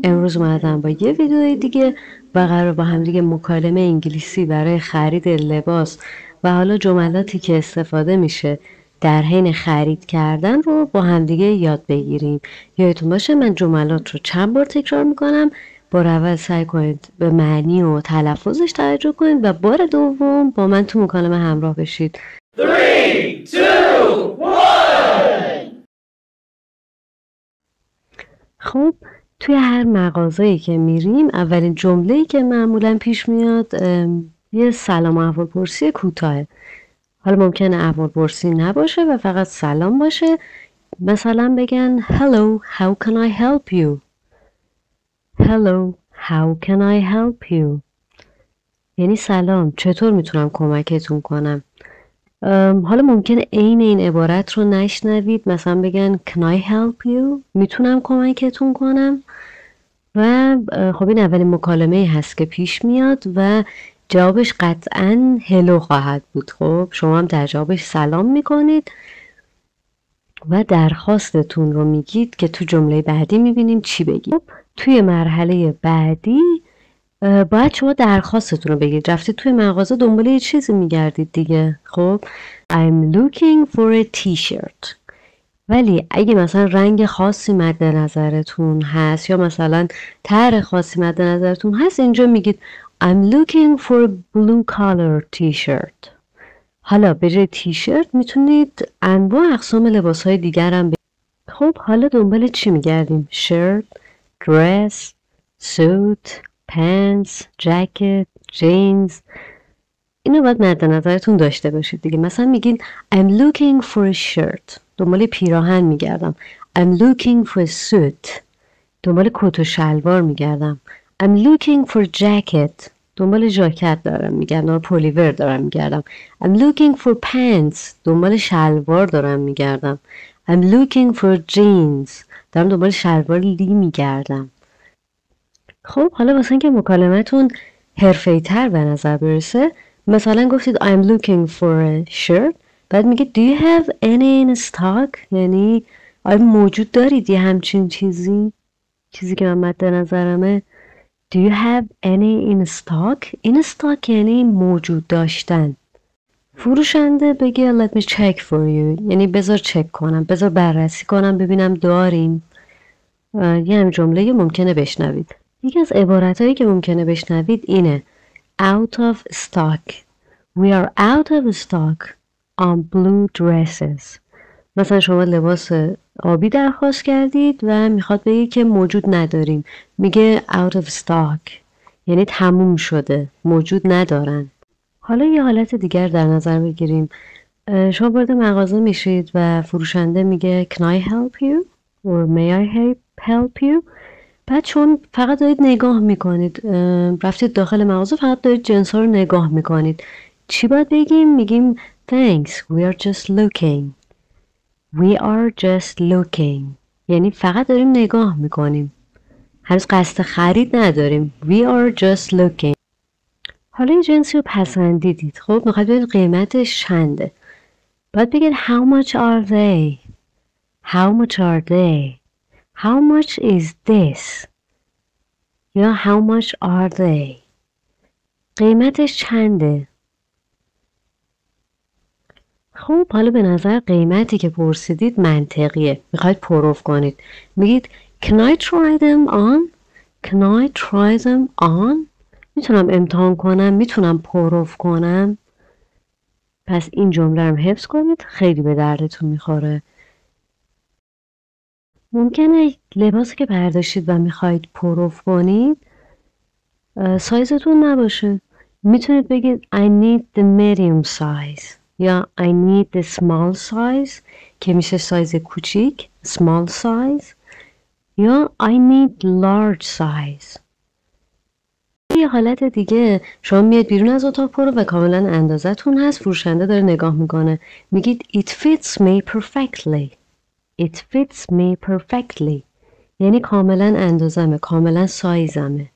امروز اومدم با یه ویدیو دیگه و قرار با هم دیگه مکالمه انگلیسی برای خرید لباس و حالا جملاتی که استفاده میشه در حین خرید کردن رو با هم دیگه یاد بگیریم. یادتون باشه من جملات رو چند بار تکرار میکنم. بار اول سعی کنید به معنی و تلفظش توجه کنید و بار دوم با من تو مکالمه همراه بشید. 3, 2, 1. خب توی هر مغازه‌ای که میریم اولین جمله‌ای که معمولا پیش میاد یه سلام و احوالپرسی کوتاهه. حالا ممکنه احوالپرسی نباشه و فقط سلام باشه. مثلا بگن Hello, how can I help you? Hello, how can I help you? یعنی سلام، چطور میتونم کمکتون کنم؟ حالا ممکنه عین این عبارت رو نشنوید، مثلا بگن Can I help you? میتونم کمکتون کنم؟ و خب این اولین مکالمه هست که پیش میاد و جوابش قطعاً هلو خواهد بود. خب شما هم در جوابش سلام میکنید و درخواستتون رو میگید که تو جمله بعدی میبینیم چی بگید. خب توی مرحله بعدی باید شما درخواستتون رو بگید. رفتید توی مغازه دنبال یه چیزی میگردید دیگه. خب I'm looking for a t-shirt. ولی اگه مثلا رنگ خاصی مد نظرتون هست یا مثلا طرح خاصی مد نظرتون هست اینجا میگید I'm looking for a blue color t-shirt. حالا به جای تیشرت میتونید انواع اقسام لباسهای دیگر هم خب حالا دنبال چی میگردیم؟ شرت، درس، سوت، پنس، جکت، جینز. اینو باید مد نظرتون داشته باشید دیگه. مثلا میگین I'm looking for a shirt. دنبال پیراهن میگردم. I'm looking for a suit. دنبال کت و شلوار میگردم. I'm looking for a jacket. دنبال ژاکت دارم میگردم. پلیور دارم میگردم. I'm looking for pants. دنبال شلوار دارم میگردم. I'm looking for jeans. دارم دنبال شلوار لی میگردم. خب حالا واسه اینکه مکالمتون حرفه‌ای‌تر به نظر برسه مثلا گفتید I'm looking for a shirt. بعد میگه Do you have any in stock؟ یعنی آیا موجود دارید یه همچین چیزی که من مد نظرمه. Do you have any in stock؟ in stock یعنی موجود داشتن. فروشنده بگه Let me check for you. یعنی بذار چک کنم، بذار بررسی کنم ببینم داریم. یه هم جمله ممکنه بشنوید. یکی از عبارتهایی که ممکنه بشنوید اینه Out of stock. We are out of stock on blue dresses. مثلا شما لباس آبی درخواست کردید و میخواد بگه که موجود نداریم. میگه out of stock یعنی تموم شده، موجود ندارن. حالا یه حالت دیگر در نظر بگیریم. شما وارد مغازه میشید و فروشنده میگه Can I help you? Or may I help you? بعد شما فقط دارید نگاه میکنید. رفتید داخل مغازه فقط دارید جنس ها رو نگاه میکنید. چی باید بگیم؟ میگیم Thanks, we are just looking. We are just looking. یعنی فقط داریم نگاه میکنیم. هنوز قصد خرید نداریم. We are just looking. حالا یه جنسی رو پسندیدید. خب میخواید ببینید قیمتش چنده. باید بگید How much are they? How much are they? How much is this? یا How much are they? قیمتش چنده؟ خب حالا به نظر قیمتی که پرسیدید منطقیه. میخواید پروف کنید. میگید Can I try them on? Can I try them on? میتونم امتحان کنم؟ میتونم پروف کنم؟ پس این جمله رو حفظ کنید. خیلی به دردتون میخوره. ممکنه لباسی که برداشتید و میخواید پروف کنید سایزتون نباشه. میتونید بگید I need the medium size یا I need the small size که میشه سایز کوچیک small size یا I need large size. یه حالت دیگه شما میاد بیرون از اتاق پرو و کاملا اندازتون هست. فروشنده داره نگاه میکنه. میگید It fits me perfectly. It fits me perfectly یعنی کاملا اندازمه، کاملا سایزمه.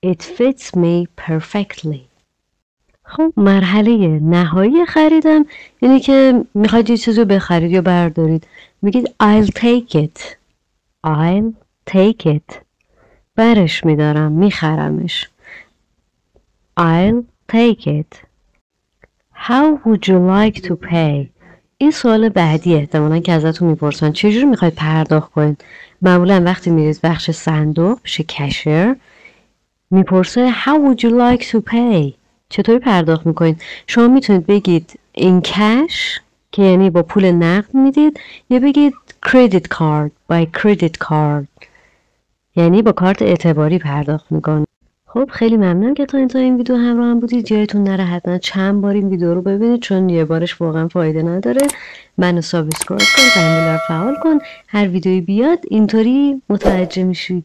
It fits me perfectly. خب مرحله نهایی خریدم یعنی که میخواید یه چیزی رو بخرید یا بردارید. میگید I'll take it. I'll take it. برش میدارم، میخرمش. I'll take it. How would you like to pay? این سوال بعدی احتمالاً که ازتون میپرسن چجوری میخواید پرداخت کنید. معمولاً وقتی میرید بخش صندوق پیش کشر میپرسه How would you like to pay? چطوری پرداخت میکنید؟ شما میتونید بگید in cash که یعنی با پول نقد میدید، یا بگید credit card by credit card یعنی با کارت اعتباری پرداخت میکنید. خب خیلی ممنونم که تا این ویدیو همراه هم بودید. جایتون نره حتما چند بار این ویدیو رو ببینید چون یه بارش واقعا فایده نداره. منو سابسکرایب کن، زنگوله رو فعال کن، هر ویدیویی بیاد اینطوری متوجه میشید.